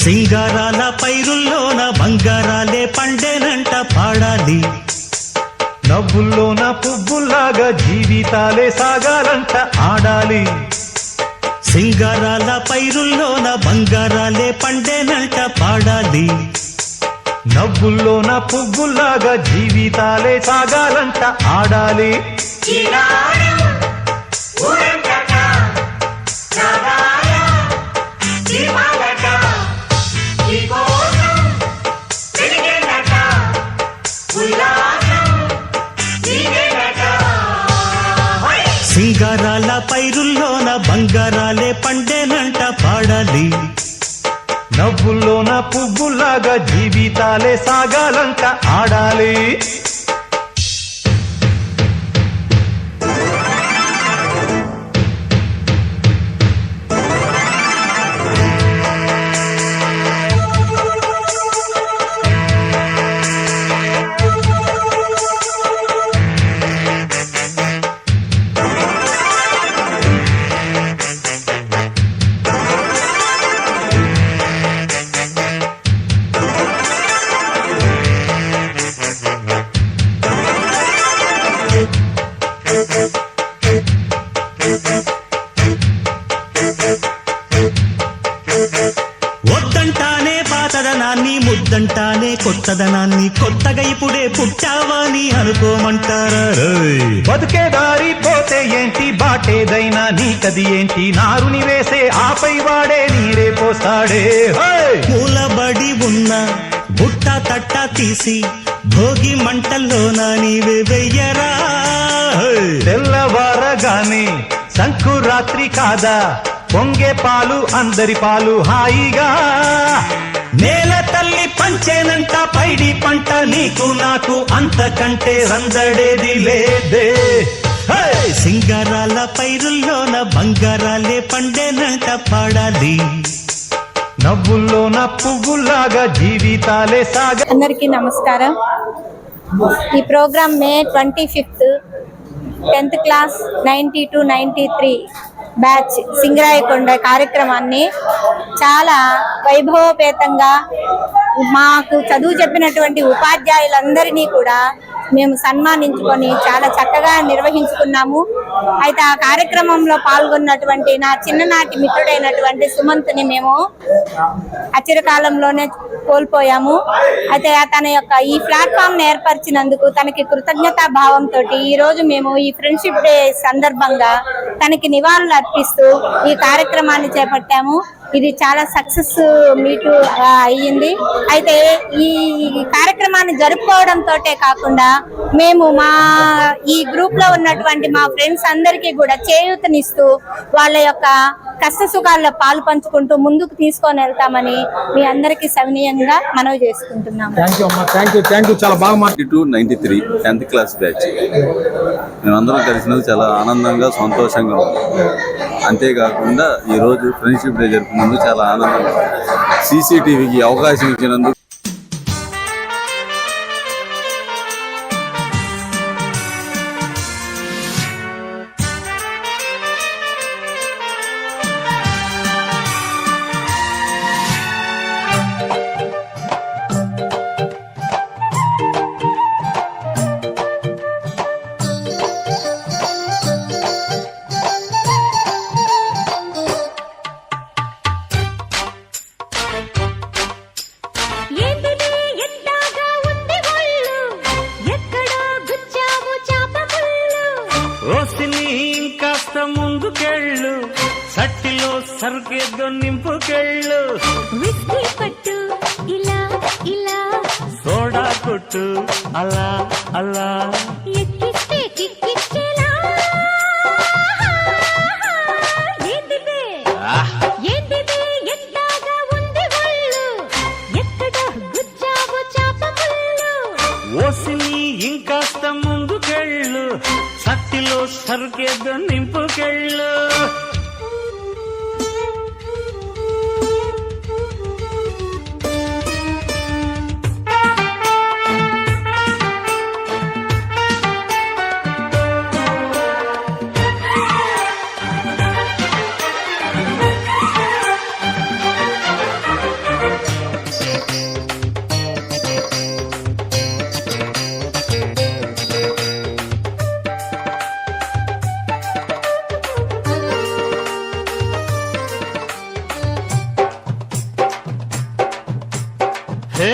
సింగారాల పైరుల్లోన బంగారాలే పండేనంట పాడాలి. నవ్వుల్లోన పువ్వుల్లాగా జీవితాలే సాగాలంట ఆడాలి. సింగారాల పైరుల్లోన బంగారాలే పండేనంట పాడాలి. నవ్వుల్లోన పువ్వుల్లాగా జీవితాలే సాగాలంట ఆడాలి. సింగారాల పైరుల్లోన బంగారాలే పండేనంట పాడాలి. నవ్వుల్లోన పువ్వుల్లాగా జీవితాలే సాగాలంట ఆడాలి. వద్దంటానే పాతదనాన్ని, ముద్దంటానే కొత్తదనాన్ని, కొత్తగా ఇప్పుడే పుట్టావని అనుకోమంటారా? బతుకే దారి పోతే ఏంటి, బాటేదైనా నీకది ఏంటి, నారుని వేసే ఆపై వాడే నీరే పోస్తాడే. మూలబడి ఉన్న బుట్ట తట్ట తీసి భోగి మంటల్లోన నీవే వెయ్యరా. తెల్లవారగానే సంకురాత్రి కాదా, పొంగే పాలు అందరి పాలు హాయిగా. నేల తల్లి పంచేనంట పైడి పంట, నీకు నాకు అంతకంటే రందడేది లేదే. సింగారాల పైరుల్లోన బంగారాలే పండేనంట పాడాలి. నవ్వుల్లోన పువ్వుల్లాగా జీవితాలే సాగ. అందరికీ నమస్కారం. ఈ ప్రోగ్రామ్ మే 25 10th క్లాస్ 92-93 బ్యాచ్ సింగరాయకొండ కార్యక్రమాన్ని చాలా వైభవపేతంగా మాకు చదువు చెప్పినటువంటి ఉపాధ్యాయులందరినీ కూడా మేము సన్మానించుకొని చాలా చక్కగా నిర్వహించుకున్నాము. అయితే ఆ కార్యక్రమంలో పాల్గొన్నటువంటి నా చిన్ననాటి మిత్రుడైనటువంటి సుమంత్ని మేము అచిరకాలంలోనే కోల్పోయాము. అయితే తన యొక్క ఈ ప్లాట్ఫామ్ ఏర్పరిచినందుకు తనకి కృతజ్ఞతా భావంతో ఈ రోజు మేము ఈ ఫ్రెండ్షిప్ డే సందర్భంగా తనకి నివాళులు అర్పిస్తూ ఈ కార్యక్రమాన్ని చేపట్టాము. ఇది చాలా సక్సెస్ మీట్ అయ్యింది. అయితే ఈ కార్యక్రమాన్ని జరుపుకోవడంతో కాకుండా మేము మా ఈ గ్రూప్ లో ఉన్నటువంటి మా ఫ్రెండ్స్ అందరికీ కూడా చేయూతనిస్తూ వాళ్ళ యొక్క కష్ట సుఖాల్లో పాలు పంచుకుంటూ ముందుకు తీసుకొని వెళ్తామని మీ అందరికీ సవినీయంగా మనవి చేసుకుంటున్నాము. 92-93 10th క్లాస్ బ్యాచ్ మేమందరం కలిసినందుకు చాలా ఆనందంగా సంతోషంగా ఉంది. అంతేకాకుండా ఈరోజు ఫ్రెండ్షిప్ డే జరుపుకున్నందుకు చాలా ఆనందంగా సీసీటీవీకి అవకాశం ఇచ్చినందుకు ఇంకాస్త ముందుకెళ్ళు, సట్టిలో సరుకేదో నింపుకెళ్ళు, విస్కీ పట్టు ఇలా ఇలా, సోడా కొట్టు అలా అలా, ఎక్కిస్తే కిక్కిచ్చేలా. ఏంటిదే ఏంటిదే ఎంతగా ఉంది ఒళ్ళు, ఎక్కడ గుచ్చావు చాప ముళ్ళు. ఓసిని ఇంకాస్త ముందుకెళ్ళు, సట్టిలో సరుకేదో నింపుకెళ్ళు. హే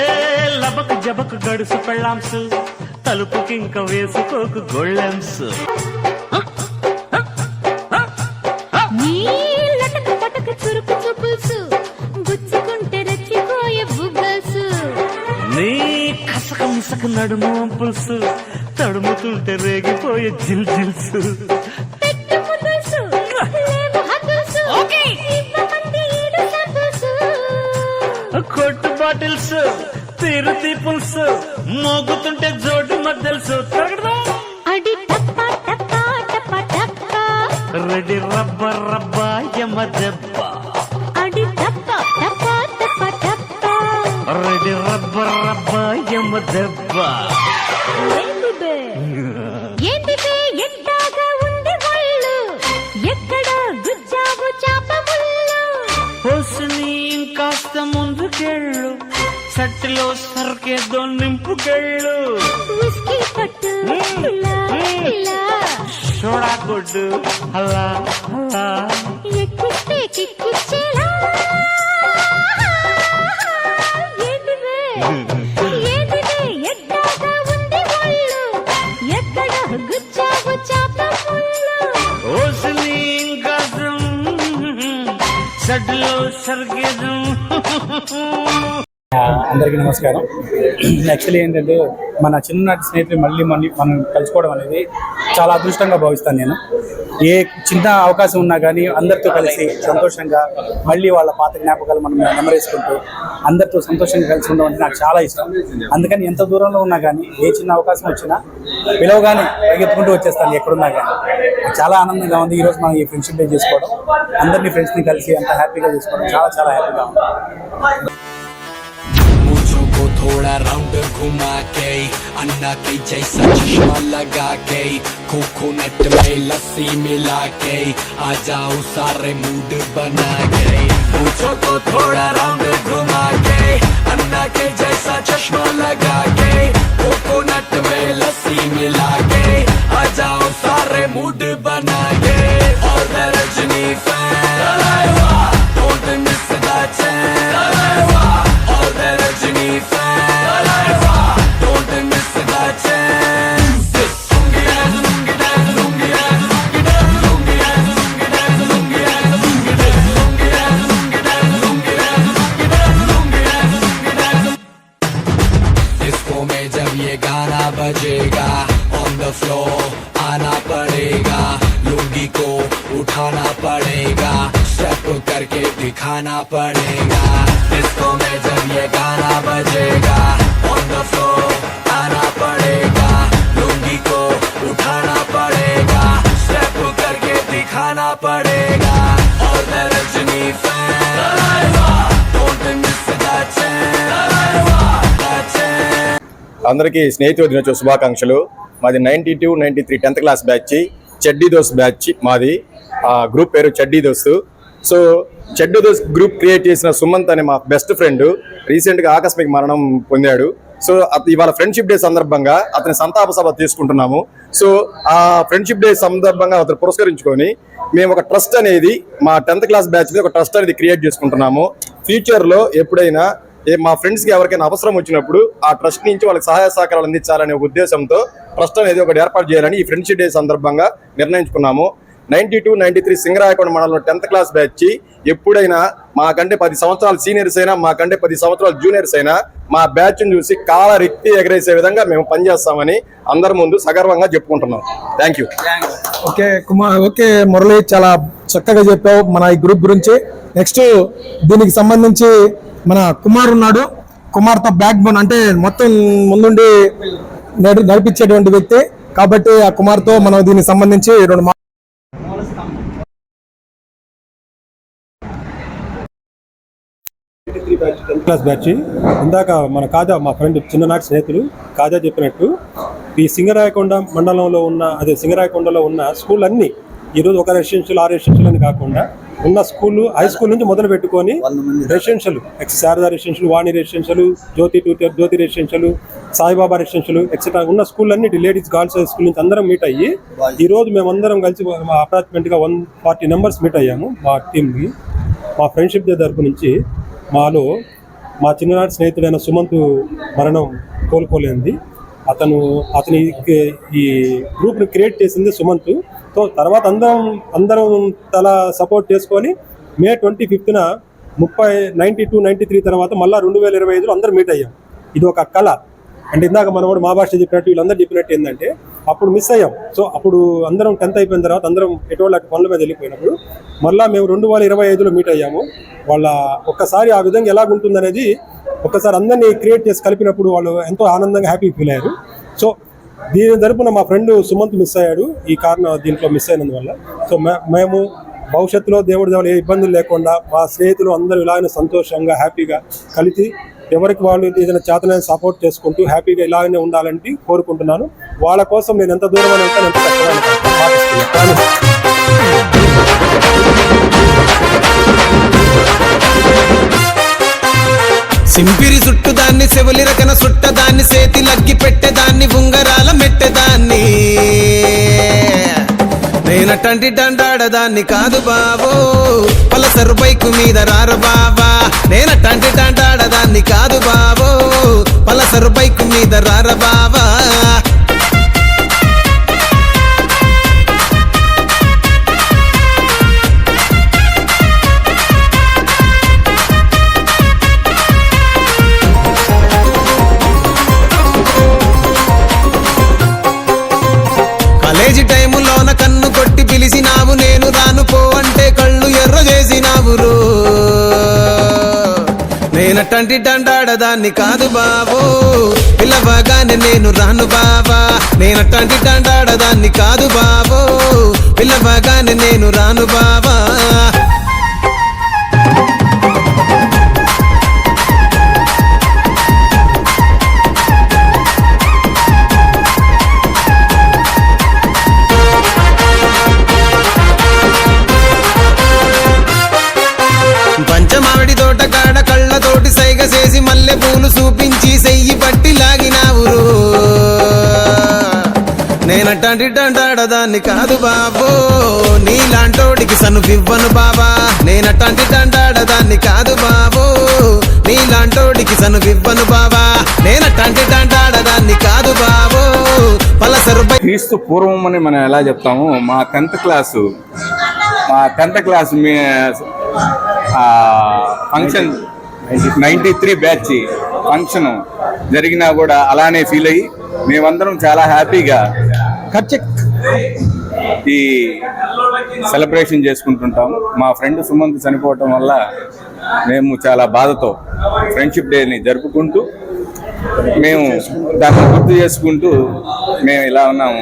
లబకు జబకు గడుసు పెళ్ళాంసు తలుపుకింక వేసుకోకు గొళ్ళెంసు నీ లటక పటక చురుకు చూపుల్సు గుచ్చుకుంటే రెచ్చిపోయే బుగ్గల్సు నీ కసక ముసక నడుము పులుసు తడుముతుంటే రేగిపోయే జిల్ జిల్సు పెట్టు ముద్దుల్సు లేవు హద్దుల్సు ఇవ్వమంది ఈడు సందుల్సు కొట్టు బాటిల్స్ తిరుతి పులుసు మోగుతుంటే జోడు మద్దెల్సు అడి టప్ప టప్ప టప్ప టప్ప రెడీ రబ్బ రబ్బ యమ దెబ్బ అడి టప్ప టప్ప టప్ప టప్ప రెడీ రబ్బ రబ్బ యమ దెబ్బ ఏంది బే ఎట్టాగా ఉంది ఒళ్ళు ఎక్కడ గుచ్చావు చాప ముళ్ళు హోస్ని ఇంకాస్త ముందుకెళ్ళు సట్టులో సరికేదో నింపుకెళ్ళు విస్కీ పట్టు ఇలా ఇలా సోడా కొట్టు అలా అలా ఎక్కిస్తే కిక్కిచ్చేలా ఏందివే ఎట్టాగా ఉంది ఒళ్ళు ఎక్కడ గుచ్చావు చాప ముళ్ళు హోస్ని ఇంకాస్త సట్టులో సరికేదో అందరికీ నమస్కారం. యాక్చువల్లీ ఏంటంటే మన చిన్ననాటి స్నేహితులు మళ్ళీ మనం కలుసుకోవడం అనేది చాలా అదృష్టంగా భావిస్తాను నేను. ఏ చిన్న అవకాశం ఉన్నా కానీ అందరితో కలిసి సంతోషంగా మళ్ళీ వాళ్ళ పాత జ్ఞాపకాలు మనం నెమరేసుకుంటూ అందరితో సంతోషంగా కలిసి ఉండడం అంటే నాకు చాలా ఇష్టం. అందుకని ఎంత దూరంలో ఉన్నా కానీ ఏ చిన్న అవకాశం వచ్చినా పిలవగానే పరిగెత్తుకుంటూ వచ్చేస్తాను ఎక్కడున్నా కానీ. చాలా ఆనందంగా ఉంది ఈరోజు మనం ఈ ఫ్రెండ్షిప్ డే చేసుకోవడం, అందరినీ ఫ్రెండ్స్ని కలిసి అంత హ్యాపీగా చేసుకోవడం చాలా చాలా హ్యాపీగా ఉంది. को थोड़ा राउंड घुमा के अन्ना के जैसा चश्मा लगा के कोकोनट में लस्सी मिला के आ जाओ सारे मूड बना के मुझको को थोड़ा राउंड घुमा के अन्ना के जैसा चश्मा लगा के कोकोनट में लस्सी मिला के आ जाओ सारे मूड बना के और the Rajni fan don't miss the chance all the rajni fan don't miss the chance lungi dance lungi dance lungi dance lungi dance lungi dance lungi dance lungi dance lungi dance lungi dance lungi dance lungi dance lungi dance lungi dance disco में जब ये गाना बजेगा on the floor आना पड़ेगा लुंगी को उठाना पड़ेगा स्टेप करके दिखाना पड़ेगा डिस्को में जब ये गाना बजेगा ऑन द फ्लोर आना पड़ेगा लुंगी को उठाना पड़ेगा स्टेप करके दिखाना पड़ेगा और the Rajni fan don't miss the chance అందరికీ స్నేహితుల దినోత్సవ శుభాకాంక్షలు. మాది 92-93 10th క్లాస్ బ్యాచ్, చెడ్డీ దోస్త్ బ్యాచ్ మాది. గ్రూప్ పేరు చెడ్డీ దోస్తు. సో చెడ్డీ దోస్త్ గ్రూప్ క్రియేట్ చేసిన సుమంత్ అనే మా బెస్ట్ ఫ్రెండ్ రీసెంట్గా ఆకస్మిక మరణం పొందాడు. సో ఇవాళ ఫ్రెండ్షిప్ డే సందర్భంగా అతని సంతాప సభ తీసుకుంటున్నాము. సో ఆ ఫ్రెండ్షిప్ డే సందర్భంగా అతను పురస్కరించుకొని మేము ఒక ట్రస్ట్ అనేది మా 10th క్లాస్ బ్యాచ్ మీద ఒక ట్రస్ట్ అనేది క్రియేట్ చేసుకుంటున్నాము. ఫ్యూచర్లో ఎప్పుడైనా మా ఫ్రెండ్స్కి ఎవరికైనా అవసరం వచ్చినప్పుడు ఆ ట్రస్ట్ నుంచి వాళ్ళకి సహాయ సహకారాలు అందించాలనే ఉద్దేశంతో ట్రస్ట్ అనేది ఒకటి ఏర్పాటు చేయాలని ఈ ఫ్రెండ్షిప్ డే సందర్భంగా నిర్ణయించుకున్నాము. 92-93 సింగరాయకొండ మండలంలో 10th క్లాస్ బ్యాచ్ ఎప్పుడైనా మాకంటే 10 సంవత్సరాలు సీనియర్స్ అయినా మాకంటే 10 సంవత్సరాలు జూనియర్స్ అయినా మా బ్యాచ్ను చూసి కాల రెక్తి ఎగరేసే విధంగా మేము పనిచేస్తామని అందరి ముందు సగర్వంగా చెప్పుకుంటున్నాం. Thank you. ఓకే మురళి, చాలా చక్కగా చెప్పావు మన ఈ గ్రూప్ గురించి. నెక్స్ట్ దీనికి సంబంధించి మన కుమార్ ఉన్నాడు. కుమార్తో బ్యాక్ బోన్ అంటే మొత్తం ముందుండి నడిపించేటువంటి వ్యక్తి కాబట్టి ఆ కుమార్తో మనం దీనికి సంబంధించి రెండు క్లాస్ బ్యాచ్. ఇందాక మన కాజా మా ఫ్రెండ్ చిన్ననాటి స్నేహితులు కాజా చెప్పినట్టు ఈ సింగరాయకొండ మండలంలో ఉన్న సింగరాయకొండలో ఉన్న స్కూల్ అన్ని ఈరోజు ఒక రెసిడెన్షియల్ 6 రెసిడెన్షియల్ అని కాకుండా ఉన్న స్కూళ్ళు హై స్కూల్ నుంచి మొదలు పెట్టుకొని రెసిడెన్షియల్ శారదా రెసిడెన్షియల్, వాణి రెసిడెన్షియల్, జ్యోతి రెసిడెన్షియల్, సాయిబాబా రెసిడెన్షియల్ ఎక్సెట్రా ఉన్న స్కూల్ అన్ని లేడీస్ గర్ల్స్ హై స్కూల్ నుంచి అందరం మీట్ అయ్యి ఈరోజు మేమందరం కలిసి అపార్ట్మెంట్గా 140 మెంబర్స్ మీట్ అయ్యాము. మా టీమ్కి మా ఫ్రెండ్షిప్ డే తరపు నుంచి మాలో మా చిన్ననాటి స్నేహితుడైన సుమంత్ మరణం కోలుకోలేనిది. అతని ఈ గ్రూప్ని క్రియేట్ చేసింది సుమంత్. సో తర్వాత అందరం తల సపోర్ట్ చేసుకొని మే 25న 92-93 తర్వాత మళ్ళీ 2025లో అందరూ మీట్ అయ్యాం. ఇది ఒక కళ. అంటే ఇందాక మనవాడు మా భాష చెప్పినట్టు వీళ్ళందరూ చెప్పినట్టు ఏంటంటే అప్పుడు మిస్ అయ్యాం. సో అప్పుడు అందరం 10th అయిపోయిన తర్వాత అందరం ఎటువంటి పనుల మీద వెళ్ళిపోయినప్పుడు మళ్ళీ మేము 2025లో మీట్ అయ్యాము. వాళ్ళ ఒక్కసారి ఆ విధంగా ఎలాగుంటుందనేది ఒక్కసారి అందరినీ క్రియేట్ చేసి కలిపినప్పుడు వాళ్ళు ఎంతో ఆనందంగా హ్యాపీ ఫీల్ అయ్యారు. సో దీని తరపున మా ఫ్రెండ్ సుమంత్ మిస్ అయ్యాడు. ఈ కారణం దీంట్లో మిస్ అయినందువల్ల. సో మేము భవిష్యత్తులో దేవుడి ఏ ఇబ్బందులు లేకుండా మా స్నేహితులు అందరూ ఇలాగనే సంతోషంగా హ్యాపీగా కలిసి ఎవరికి వాళ్ళు ఏదైనా చేతనైనా సపోర్ట్ చేసుకుంటూ హ్యాపీగా ఇలాగనే ఉండాలని కోరుకుంటున్నాను. వాళ్ళ కోసం నేను ఎంత దూరం అని ఎంత కష్టమైన సింపిరి చుట్టుదాన్ని చెవులి రకన సుట్టదాన్ని సేతి లగ్గి పెట్టేదాన్ని ఉంగరాల మెట్టేదాన్ని నేనటంటి డండాడదాన్ని కాదు బావో పలసరు బైకు మీద రారు బావా నేనటంటి డండాడదాన్ని కాదు బావో పలసరు బైకు మీద రార బావా కాలేజీ టైములోన కన్ను కొట్టి పిలిచినావు నేను రాను పో అంటే కళ్ళు ఎర్ర చేసినావు రో నేనటంటి డండాడదాన్ని కాదు బావో పిల్లవగానే నేను రాను బావా నేనటంటి డండాడదాన్ని కాదు బావో పిల్లవగానే నేను రాను బావా పంచమావిడి తోట కాడ కళ్ళతోటి సైగ చేసి మల్లె పూలు చూపించి సెయ్యి పట్టి లాగినావు నేనటంటి డండాడదాన్ని కాదు బాబో నీలాంటోడికి సనువివ్వను బాబా నేనటంటి డండాడదాన్ని కాదు బాబో నీలాంటోడికి సనువివ్వను బాబా నేనటంటి డండాడదాన్ని కాదు బాబో పలసరు క్రీస్తు పూర్వం అని మనం ఎలా చెప్తాము మా 10th class function 93 batch function జరిగినా కూడా అలానే ఫీల్ అయ్యి మేమందరం చాలా హ్యాపీగా ఈ సెలబ్రేషన్ చేసుకుంటుంటాము. మా ఫ్రెండ్ సుమంత్ చనిపోవటం వల్ల మేము చాలా బాధతో ఫ్రెండ్షిప్ డేని జరుపుకుంటూ మేము దాన్ని గుర్తు చేసుకుంటూ మేము ఇలా ఉన్నాము.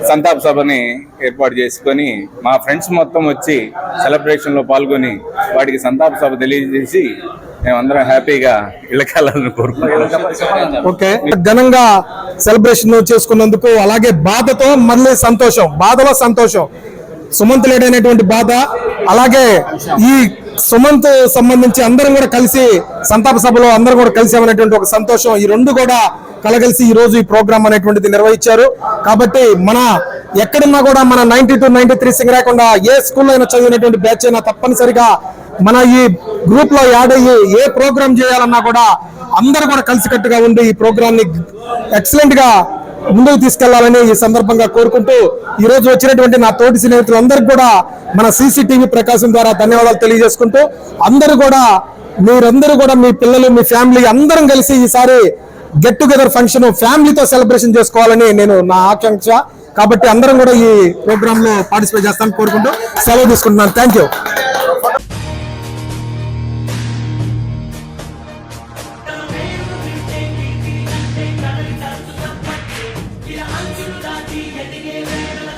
సంతాప సభని ఏర్పాటు చేసుకొని మా ఫ్రెండ్స్ మొత్తం వచ్చి సెలబ్రేషన్లో పాల్గొని వాడికి సంతాప సభ తెలియజేసి మేమందరం హ్యాపీగా ఇళ్ళకెళ్ళాలని కోరుకుంటున్నాం. ఓకే, ఘనంగా సెలబ్రేషన్ చేసుకున్నందుకు అలాగే బాధతో మళ్ళీ సంతోషం, బాధలో సంతోషం, సుమంత్ లేడైనటువంటి బాధ, అలాగే ఈ సుమంత్ సంబంధించి అందరం కూడా కలిసి సంతాప సభలో అందరం కూడా కలిసామనేటువంటి ఒక సంతోషం, ఈ రెండు కూడా కలగలిసి ఈ రోజు ఈ ప్రోగ్రామ్ అనేటువంటిది నిర్వహించారు. కాబట్టి మన ఎక్కడున్నా కూడా మన 92-93 సింగరాయకొండ ఏ స్కూల్లో అయినా చదివినటువంటి బ్యాచ్ అయినా తప్పనిసరిగా మన ఈ గ్రూప్ లో యాడ్ అయ్యి ఏ ప్రోగ్రామ్ చేయాలన్నా కూడా అందరూ కూడా కలిసికట్టుగా ఉండి ఈ ప్రోగ్రామ్ ని ఎక్సలెంట్ గా ముందుకు తీసుకెళ్లాలని ఈ సందర్భంగా కోరుకుంటూ ఈ రోజు వచ్చినటువంటి నా తోటి స్నేహితులందరికీ కూడా మన CCTV ప్రకాశం ద్వారా ధన్యవాదాలు తెలియజేసుకుంటూ మీరందరూ కూడా మీ పిల్లలు మీ ఫ్యామిలీ అందరం కలిసి ఈసారి గెట్ టుగెదర్ ఫంక్షన్ ఫ్యామిలీతో సెలబ్రేషన్ చేసుకోవాలని నేను నా ఆకాంక్ష. కాబట్టి అందరం కూడా ఈ ప్రోగ్రామ్ లో పార్టిసిపేట్ చేస్తానని కోరుకుంటూ సెలవు తీసుకుంటున్నాను. Thank you. అంచులు దాటి ఎదిగే వేళ